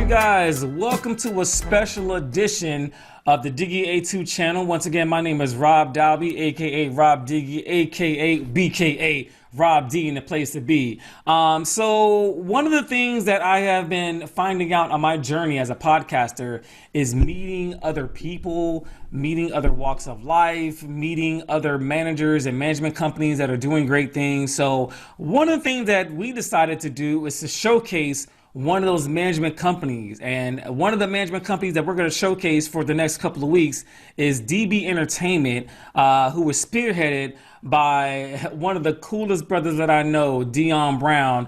you guys? Welcome to a special edition of the Diggie A-2 channel. Once again, my name is Rob Dalby, aka Rob Diggie, aka BKA Rob D in the place to be. So one of the things that I have been finding out on my journey as a podcaster is meeting other people, meeting other walks of life, meeting other managers and management companies that are doing great things. So one of the things that we decided to do is to showcase one of those management companies. And one of the management companies that we're going to showcase for the next couple of weeks is DB Entertainment, who was spearheaded by one of the coolest brothers that I know, Deion Brown,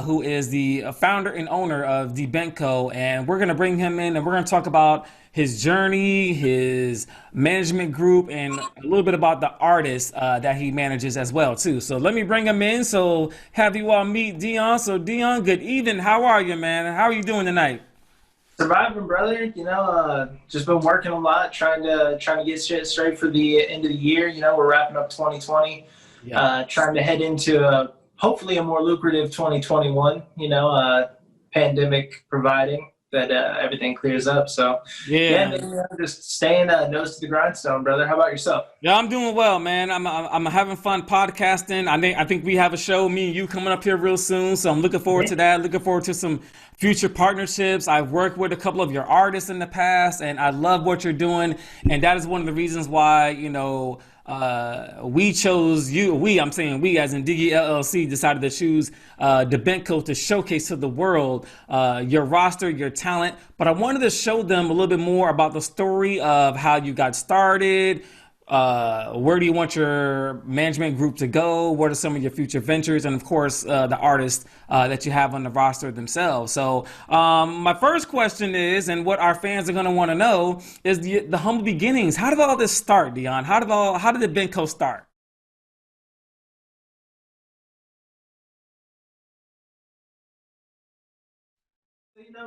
who is the founder and owner of Dbentco. And we're going to bring him in and we're going to talk about his journey, his management group, and a little bit about the artists that he manages as well too. So let me bring him in. So have you all meet Deion. So Deion, good evening. How are you, man? How are you doing tonight? Surviving, brother. Just been working a lot, trying to get shit straight for the end of the year. We're wrapping up 2020, trying to head into hopefully a more lucrative 2021. Pandemic providing that everything clears up. So yeah, man, just staying nose to the grindstone, brother. How about yourself? Yeah, I'm doing well, man. I'm having fun podcasting. I think we have a show, me and you, coming up here real soon. So I'm looking forward to that. Looking forward to some future partnerships. I've worked with a couple of your artists in the past, and I love what you're doing. And that is one of the reasons why, we chose you. I'm saying we, as in Diggie LLC, decided to choose Dbentco to showcase to the world your roster, your talent. But I wanted to show them a little bit more about the story of how you got started. Where do you want your management group to go? What are some of your future ventures? And of course, the artists that you have on the roster themselves. So my first question is, and what our fans are going to want to know is the humble beginnings. How did all this start, Deion? How did Dbentco start?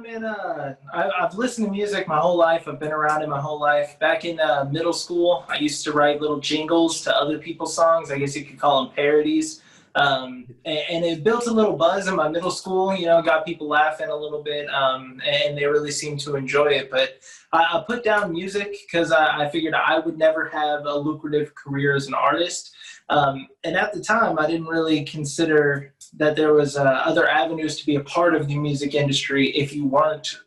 Man, I've listened to music my whole life. I've been around it my whole life. Back in middle school, I used to write little jingles to other people's songs. I guess you could call them parodies. And it built a little buzz in my middle school, got people laughing a little bit, and they really seemed to enjoy it. But I put down music because I figured I would never have a lucrative career as an artist. And at the time, I didn't really consider that there was other avenues to be a part of the music industry if you weren't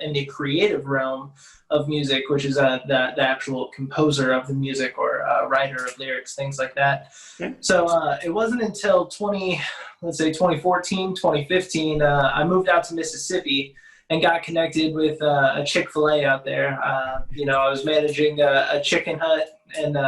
in the creative realm of music, which is the actual composer of the music or writer of lyrics, things like that. Okay. So it wasn't until 2014, 2015, I moved out to Mississippi and got connected with a Chick-fil-A out there. I was managing a chicken hut and,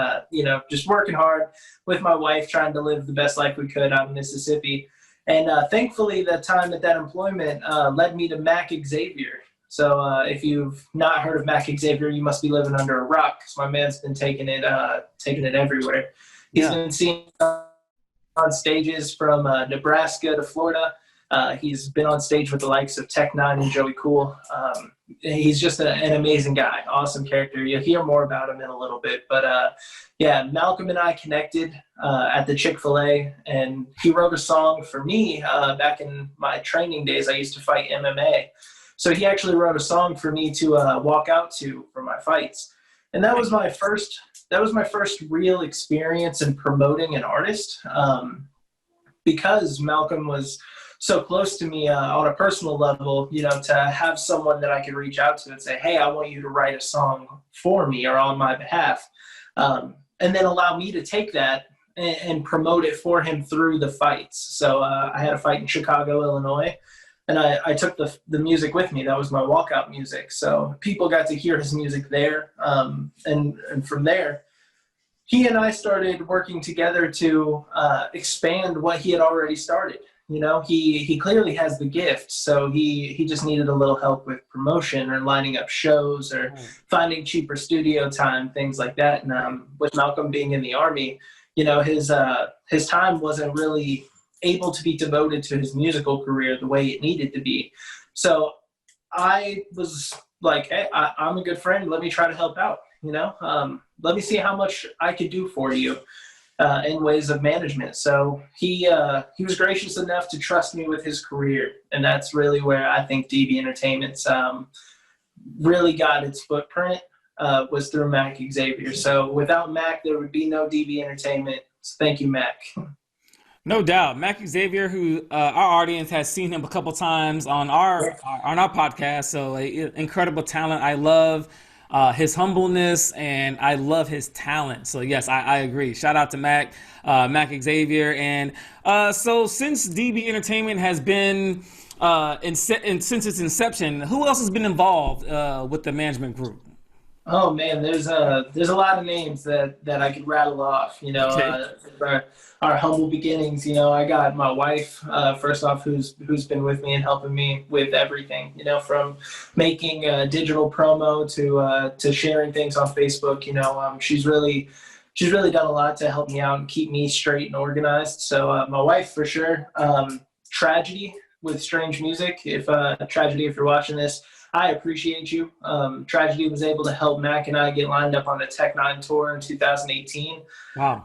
just working hard with my wife, trying to live the best life we could out in Mississippi. And thankfully, the time at that employment led me to Mac Xavier. So if you've not heard of Mac Xavier, you must be living under a rock, because my man's been taking it everywhere. He's been seen on stages from Nebraska to Florida. He's been on stage with the likes of Tech Nine and Joey Cool. He's just an amazing guy, awesome character. You'll hear more about him in a little bit. But Malcolm and I connected at the Chick-fil-A, and he wrote a song for me back in my training days. I used to fight MMA. So he actually wrote a song for me to walk out to for my fights. And that was my first real experience in promoting an artist, because Malcolm was so close to me on a personal level, to have someone that I could reach out to and say, hey, I want you to write a song for me or on my behalf. And then allow me to take that and promote it for him through the fights. So I had a fight in Chicago, Illinois, and I took the music with me. That was my walkout music. So people got to hear his music there. And from there, he and I started working together to expand what he had already started. He clearly has the gift, so he just needed a little help with promotion or lining up shows or finding cheaper studio time, things like that. And with Malcolm being in the Army, his time wasn't really able to be devoted to his musical career the way it needed to be. So I was like, hey, I'm a good friend. Let me try to help out. Let me see how much I could do for you. and ways of management. So he was gracious enough to trust me with his career, and that's really where I think DB Entertainment's really got its footprint, was through Mac Xavier. So without Mac, there would be no DB Entertainment. So thank you, Mac. No doubt, Mac Xavier, who our audience has seen him a couple times on our podcast. So incredible talent. I love his humbleness, and I love his talent. So yes, I agree. Shout out to Mac Xavier. And so since DB Entertainment has been since its inception, who else has been involved with the management group? Oh man, there's a lot of names that I could rattle off. For our humble beginnings, I got my wife, first off, who's been with me and helping me with everything. From making digital promo to sharing things on Facebook. She's really done a lot to help me out and keep me straight and organized. So my wife for sure. Tragedy with Strange Music. If Tragedy, if you're watching this, I appreciate you. Tragedy was able to help Mac and I get lined up on the Tech 9 tour in 2018. Wow.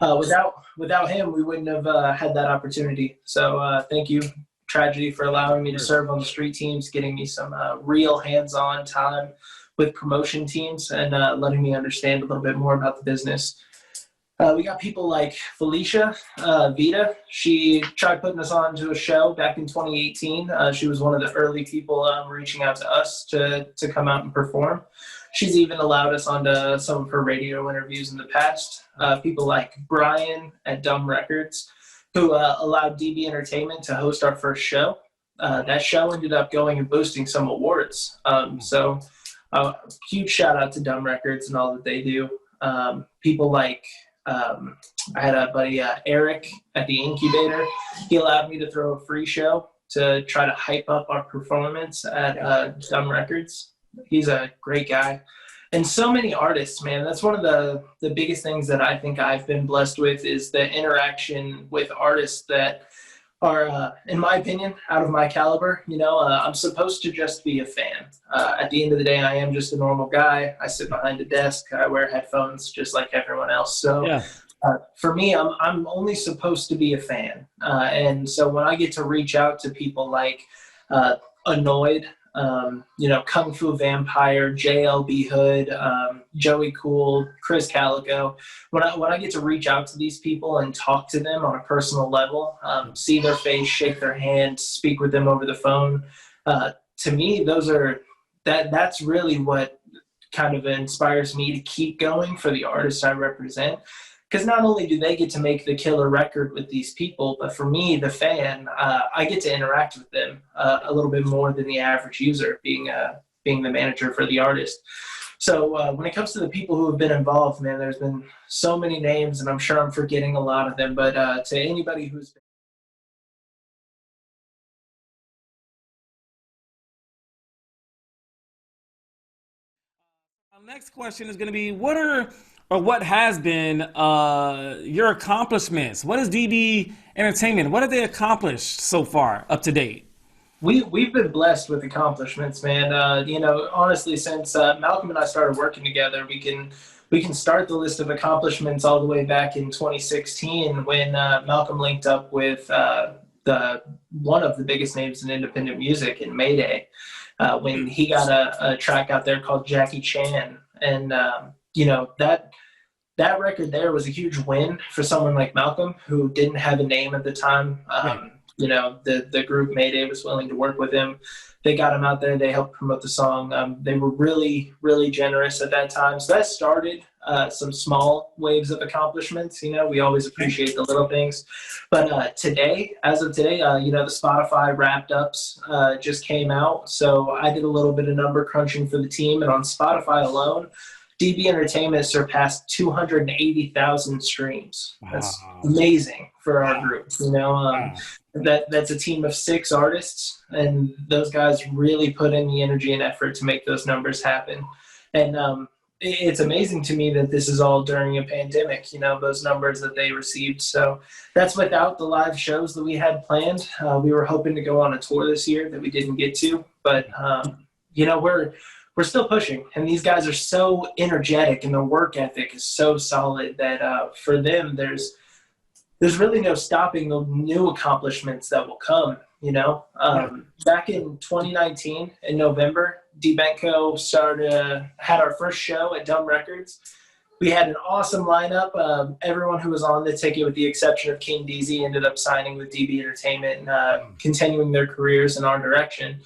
Without him, we wouldn't have had that opportunity. So thank you, Tragedy, for allowing me to serve on the street teams, getting me some real hands-on time with promotion teams, and letting me understand a little bit more about the business. We got people like Felicia Vita. She tried putting us on to a show back in 2018. She was one of the early people reaching out to us to come out and perform. She's even allowed us onto some of her radio interviews in the past. People like Brian at Dumb Records, who allowed DB Entertainment to host our first show. That show ended up going and boosting some awards. So huge shout out to Dumb Records and all that they do. People like I had a buddy, Eric, at the Incubator. He allowed me to throw a free show to try to hype up our performance at Dumb Records. He's a great guy. And so many artists, man. That's one of the biggest things that I think I've been blessed with, is the interaction with artists that are, in my opinion, out of my caliber. I'm supposed to just be a fan. At the end of the day, I am just a normal guy. I sit behind a desk. I wear headphones just like everyone else. So for me, I'm only supposed to be a fan. And so when I get to reach out to people like Annoyed, Kung Fu Vampire, JLB Hood, Joey Cool, Chris Calico. When I get to reach out to these people and talk to them on a personal level, see their face, shake their hand, speak with them over the phone, to me, that's really what kind of inspires me to keep going for the artists I represent. Because not only do they get to make the killer record with these people, but for me, the fan, I get to interact with them a little bit more than the average user, being the manager for the artist. So when it comes to the people who have been involved, man, there's been so many names, and I'm sure I'm forgetting a lot of them. But to anybody who's been Our next question is going to be, what has been your accomplishments? What is DB Entertainment? What have they accomplished so far, up to date? We've been blessed with accomplishments, man. Honestly, since Malcolm and I started working together, we can start the list of accomplishments all the way back in 2016 when Malcolm linked up with one of the biggest names in independent music in Mayday, when he got a track out there called Jackie Chan. And that record there was a huge win for someone like Malcolm, who didn't have a name at the time. The group Mayday was willing to work with him. They got him out there. They helped promote the song. They were really, really generous at that time. So that started some small waves of accomplishments. We always appreciate the little things. But as of today, the Spotify wrapped ups just came out. So I did a little bit of number crunching for the team. And on Spotify alone, DB Entertainment surpassed 280,000 streams. Wow. That's amazing for our group. That's a team of 6 artists, and those guys really put in the energy and effort to make those numbers happen. And it's amazing to me that this is all during a pandemic, those numbers that they received. So that's without the live shows that we had planned. We were hoping to go on a tour this year that we didn't get to, but we're still pushing, and these guys are so energetic, and their work ethic is so solid that for them, there's there's really no stopping the new accomplishments that will come, you know. Back in 2019 in November, Dbentco had our first show at Dumb Records. We had an awesome lineup. Everyone who was on the ticket, with the exception of King DZ, ended up signing with DB Entertainment and continuing their careers in our direction.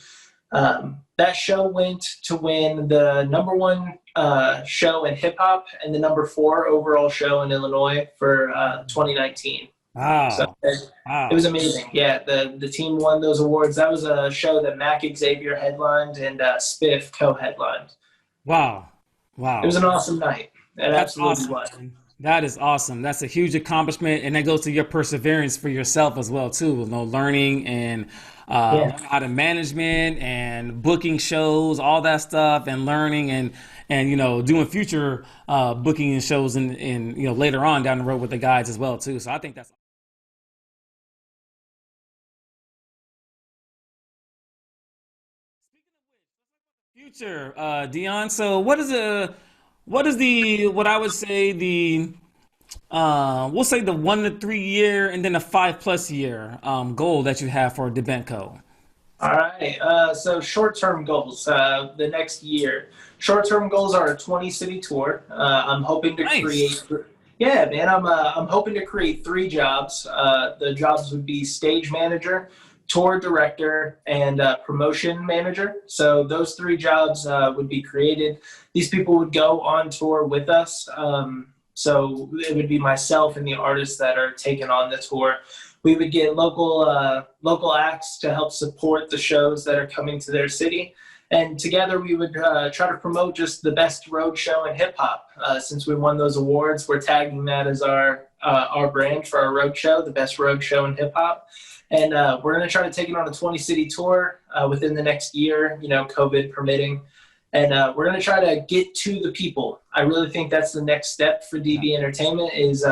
That show went to win the #1 show in hip hop and the #4 overall show in Illinois for 2019. Wow. So it was amazing. Yeah, the team won those awards. That was a show that Mac Xavier headlined and Spiff co-headlined. Wow. It was an awesome night. It absolutely was. That is awesome. That's a huge accomplishment, and that goes to your perseverance for yourself as well too. You know, learning and how to management and booking shows, all that stuff, and learning and you know, doing future booking and shows and you know, later on down the road with the guys as well too. So I think that's future, Deion. So what is what I would say we'll say the 1 to 3 year and then a 5+ year goal that you have for Dbentco. All right. So short-term goals, the next year. Short-term goals are a 20-city tour. I'm hoping to create. Yeah, man. I'm hoping to create 3 jobs. The jobs would be stage manager, tour director, and promotion manager. So those 3 jobs would be created. These people would go on tour with us. So it would be myself and the artists that are taking on the tour. We would get local acts to help support the shows that are coming to their city. And together we would try to promote just the best road show in hip hop. Since we won those awards, we're tagging that as our brand for our road show, the best road show in hip hop. And we're going to try to take it on a 20-city tour within the next year, you know, COVID permitting. And we're going to try to get to the people. I really think that's the next step for DB Entertainment is,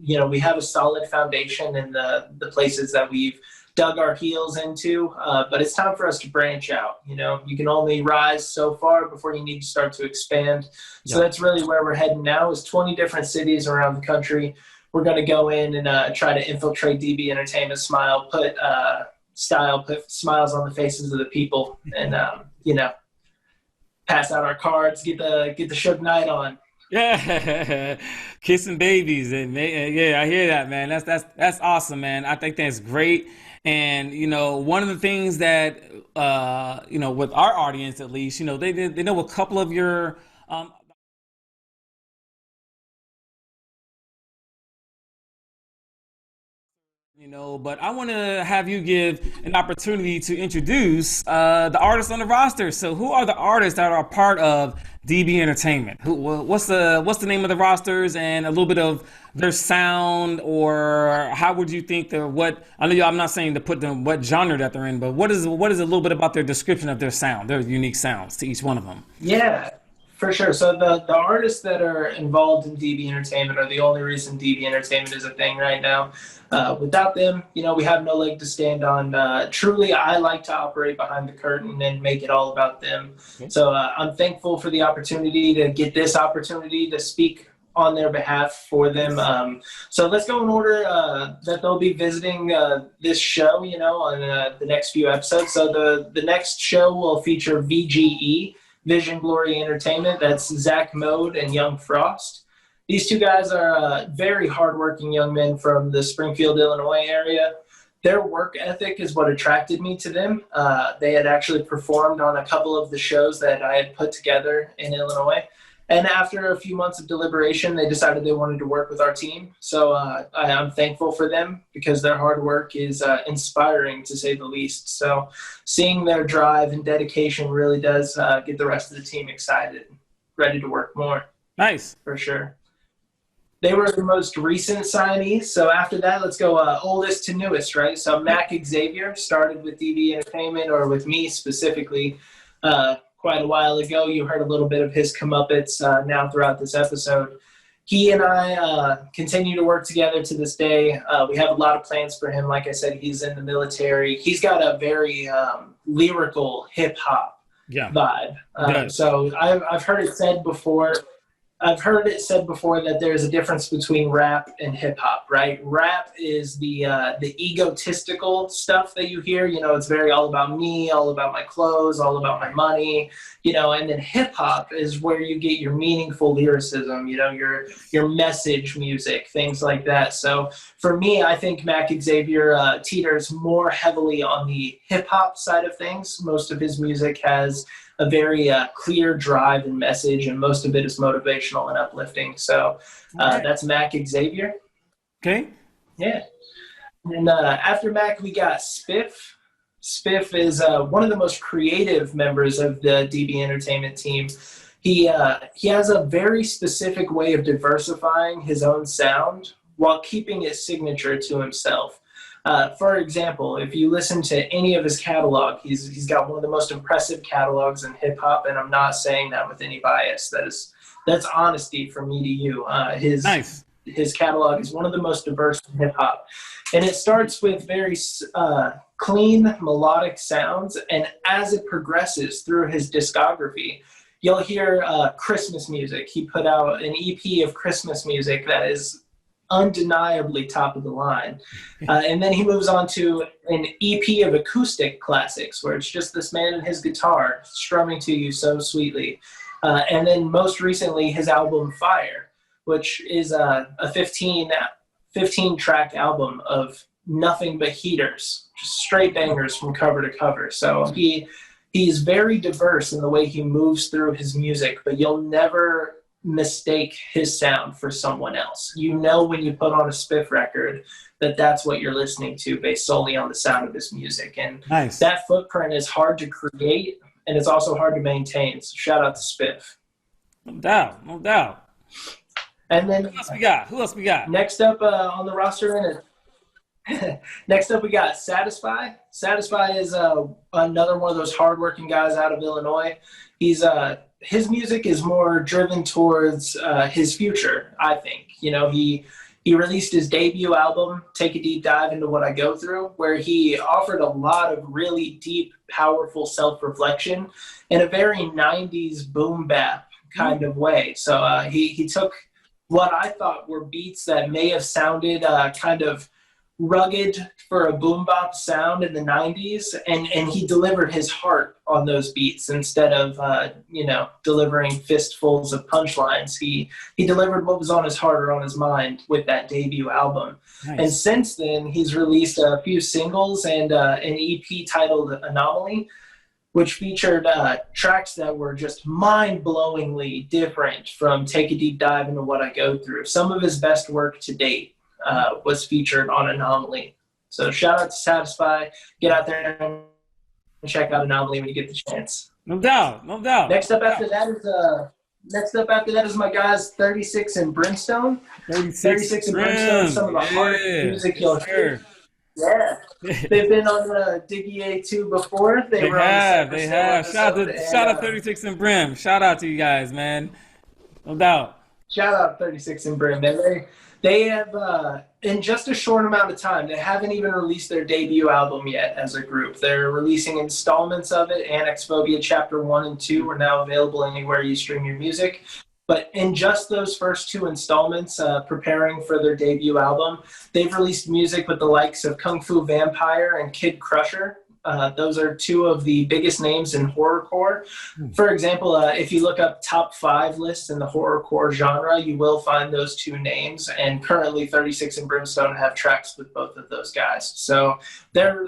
you know, we have a solid foundation in the places that we've dug our heels into, but it's time for us to branch out. You know, you can only rise so far before you need to start to expand. So that's really where we're heading now is 20 different cities around the country. We're going to go in and try to infiltrate DB Entertainment Smile, put smiles on the faces of the people, and, you know, pass out our cards, get the Suge Knight on. Yeah, kissing babies and yeah, I hear that, man. That's awesome, man. I think that's great. And you know, one of the things that you know, with our audience at least, you know, they know a couple of your you know, but I want to have you give an opportunity to introduce the artists on the roster. So, who are the artists that are part of DB Entertainment? What's the name of the rosters and a little bit of their sound, or how would you think what? I know I'm not saying to put them what genre that they're in, but what is a little bit about their description of their sound, their unique sounds to each one of them? Yeah. For sure. So the artists that are involved in DB Entertainment are the only reason DB Entertainment is a thing right now. Without them, you know, we have no leg to stand on. Truly, I like to operate behind the curtain and make it all about them. Okay. So I'm thankful for the opportunity to get this opportunity to speak on their behalf for them. So let's go in order that they'll be visiting this show, you know, on the next few episodes. So the next show will feature VGE, Vision Glory Entertainment. That's Zach Mode and Young Frost. These 2 guys are very hardworking young men from the Springfield, Illinois area. Their work ethic is what attracted me to them. They had actually performed on a couple of the shows that I had put together in Illinois. And after a few months of deliberation, they decided they wanted to work with our team. So I'm thankful for them because their hard work is inspiring, to say the least. So seeing their drive and dedication really does get the rest of the team excited, ready to work more. Nice. For sure. They were the most recent signees. So after that, let's go oldest to newest, right? So Mac Xavier started with DB Entertainment, or with me specifically, quite a while ago. You heard a little bit of his comeuppance now throughout this episode. He and I continue to work together to this day. We have a lot of plans for him. Like I said, he's in the military. He's got a very lyrical hip-hop vibe. So I've heard it said before, I've heard it said before that there's a difference between rap and hip hop, right? Rap is the egotistical stuff that you hear. You know, it's very all about me, all about my clothes, all about my money. You know, and then hip hop is where you get your meaningful lyricism. You know, your message music, things like that. So for me, I think Mac Xavier teeters more heavily on the hip hop side of things. Most of his music has a very clear drive and message, and most of it is motivational and uplifting. So that's Mac Xavier. Okay. Yeah. And after Mac, we got Spiff. Spiff is one of the most creative members of the DB Entertainment team. He has a very specific way of diversifying his own sound while keeping his signature to himself. For example, if you listen to any of his catalog, he's got one of the most impressive catalogs in hip hop, and I'm not saying that with any bias. That's honesty from me to you. His catalog is one of the most diverse in hip hop, and it starts with very clean melodic sounds, and as it progresses through his discography, you'll hear Christmas music. He put out an EP of Christmas music that is undeniably top of the line. And then he moves on to an EP of acoustic classics where it's just this man and his guitar strumming to you so sweetly. And then most recently his album Fire, which is a 15 track album of nothing but heaters, just straight bangers from cover to cover. So he's very diverse in the way he moves through his music, but you'll never mistake his sound for someone else. You know when you put on a Spiff record that that's what you're listening to based solely on the sound of his music. And that footprint is hard to create, and it's also hard to maintain. So shout out to Spiff. No doubt. And then Who else we got? Next up on the roster, next up we got Satisfy. Satisfy is another one of those hardworking guys out of Illinois. His music is more driven towards his future, I think. You know, he released his debut album, Take a Deep Dive Into What I Go Through, where he offered a lot of really deep, powerful self-reflection in a very 90s boom bap kind of way. So he took what I thought were beats that may have sounded kind of rugged for a boom bop sound in the 90s, and he delivered his heart on those beats instead of delivering fistfuls of punchlines. He delivered what was on his heart or on his mind with that debut album. And since then he's released a few singles and an EP titled Anomaly, which featured tracks that were just mind-blowingly different from Take a Deep Dive Into What I Go Through. Some of his best work to date was featured on Anomaly. So shout out to Satisfy. Get out there and check out Anomaly when you get the chance. No doubt. Next up after that is my guys 36 and Brimstone. 36 and Brimstone, some of the hardest music you'll hear. Yeah. They've been on the Diggie A-2 before. They have. Shout out 36 and Brim. Shout out to you guys, man. No doubt. Shout out 36 and Brim. They have, in just a short amount of time, they haven't even released their debut album yet as a group. They're releasing installments of it. Annexphobia Chapter 1 and 2 are now available anywhere you stream your music. But in just those first two installments, preparing for their debut album, they've released music with the likes of Kung Fu Vampire and Kid Crusher. Those are two of the biggest names in horrorcore. For example, if you look up top 5 lists in the horrorcore genre, you will find those two names. And currently 36 and Brimstone have tracks with both of those guys. So they're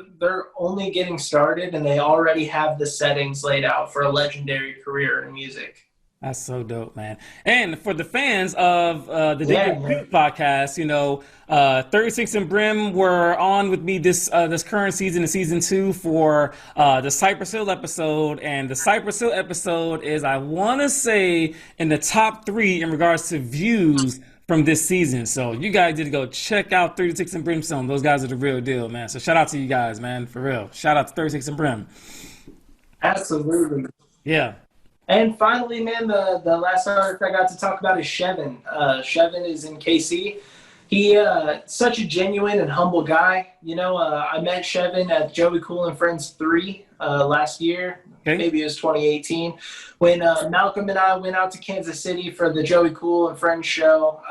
only getting started, and they already have the settings laid out for a legendary career in music. That's so dope, man. And for the fans of the Diggie A-2 podcast, 36 and Brim were on with me this current season, in season 2, for the Cypress Hill episode. And the Cypress Hill episode is, I want to say, in the top 3 in regards to views from this season. So you guys need to go check out 36 and Brimstone. Those guys are the real deal, man. So shout out to you guys, man, for real. Shout out to 36 and Brim. Absolutely. Yeah. And finally, man, the last artist I got to talk about is Shevin. Shevin is in KC. He such a genuine and humble guy. I met Chevin at Joey Cool and Friends 3 last year. Okay. Maybe it was 2018 when Malcolm and I went out to Kansas City for the Joey Cool and Friends show.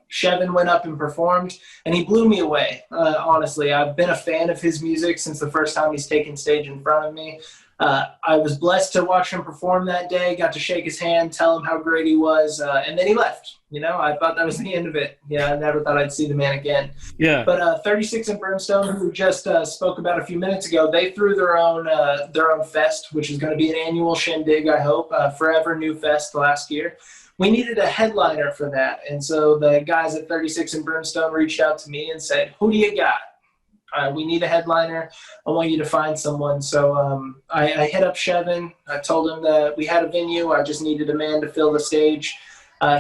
Chevin went up and performed, and he blew me away. Honestly, I've been a fan of his music since the first time he's taken stage in front of me. I was blessed to watch him perform that day, got to shake his hand, tell him how great he was, and then he left. I thought that was the end of it. Yeah, I never thought I'd see the man again. Yeah. But 36 and Brimstone, who just spoke about a few minutes ago, they threw their own fest, which is going to be an annual shindig, I hope, Forever New Fest last year. We needed a headliner for that, and so the guys at 36 and Brimstone reached out to me and said, "Who do you got? We need a headliner. I want you to find someone." So I hit up Chevin. I told him that we had a venue. I just needed a man to fill the stage.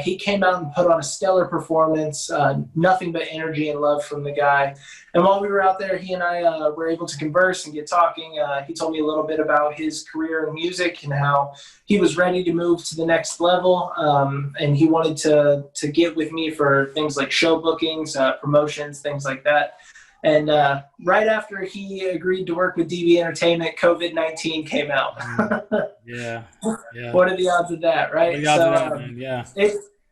He came out and put on a stellar performance, nothing but energy and love from the guy. And while we were out there, he and I were able to converse and get talking. He told me a little bit about his career in music and how he was ready to move to the next level. And he wanted to get with me for things like show bookings, promotions, things like that. And right after he agreed to work with DB Entertainment, COVID-19 came out. Yeah. What are the odds of that, right? What are the odds of that, man? Yeah.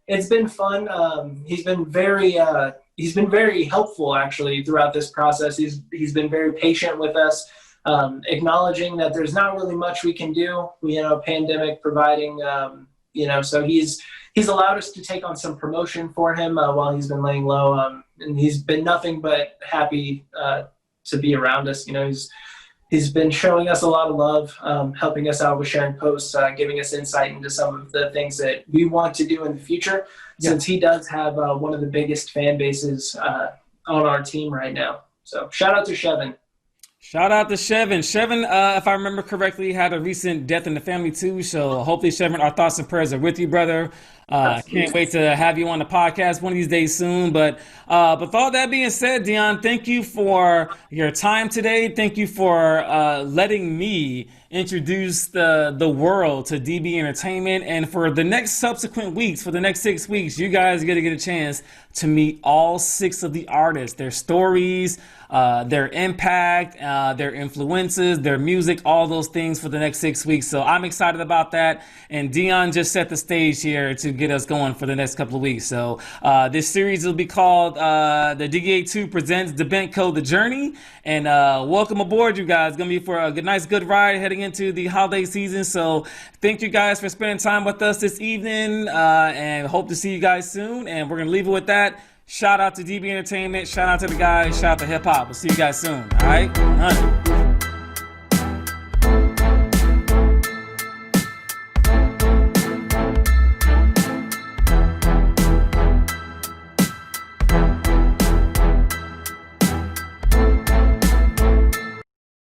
It's been fun. He's been very helpful actually throughout this process. He's been very patient with us, acknowledging that there's not really much we can do. Pandemic providing. So he's allowed us to take on some promotion for him while he's been laying low. And he's been nothing but happy to be around us. He's been showing us a lot of love, helping us out with sharing posts, giving us insight into some of the things that we want to do in the future, since he does have one of the biggest fan bases on our team right now. So shout out to Chevin. Shout out to Chevin. Chevin, if I remember correctly, had a recent death in the family too. So hopefully, Chevin, our thoughts and prayers are with you, brother. Can't wait to have you on the podcast one of these days soon. But with all that being said, Deion, thank you for your time today. Thank you for letting me introduce the world to DB Entertainment. And for the next subsequent weeks, for the next 6 weeks, you guys are going to get a chance to meet all 6 of the artists, their stories, their impact, their influences, their music, all those things for the next 6 weeks. So I'm excited about that. And Deion just set the stage here to get us going for the next couple of weeks. So this series will be called the Diggie A-2 Presents Dbentco, The Journey. And welcome aboard, you guys. It's going to be for a nice, good ride heading into the holiday season. So thank you guys for spending time with us this evening, and hope to see you guys soon. And we're going to leave it with that. Shout out to DB Entertainment. Shout out to the guys. Shout out to hip hop. We'll see you guys soon. All right?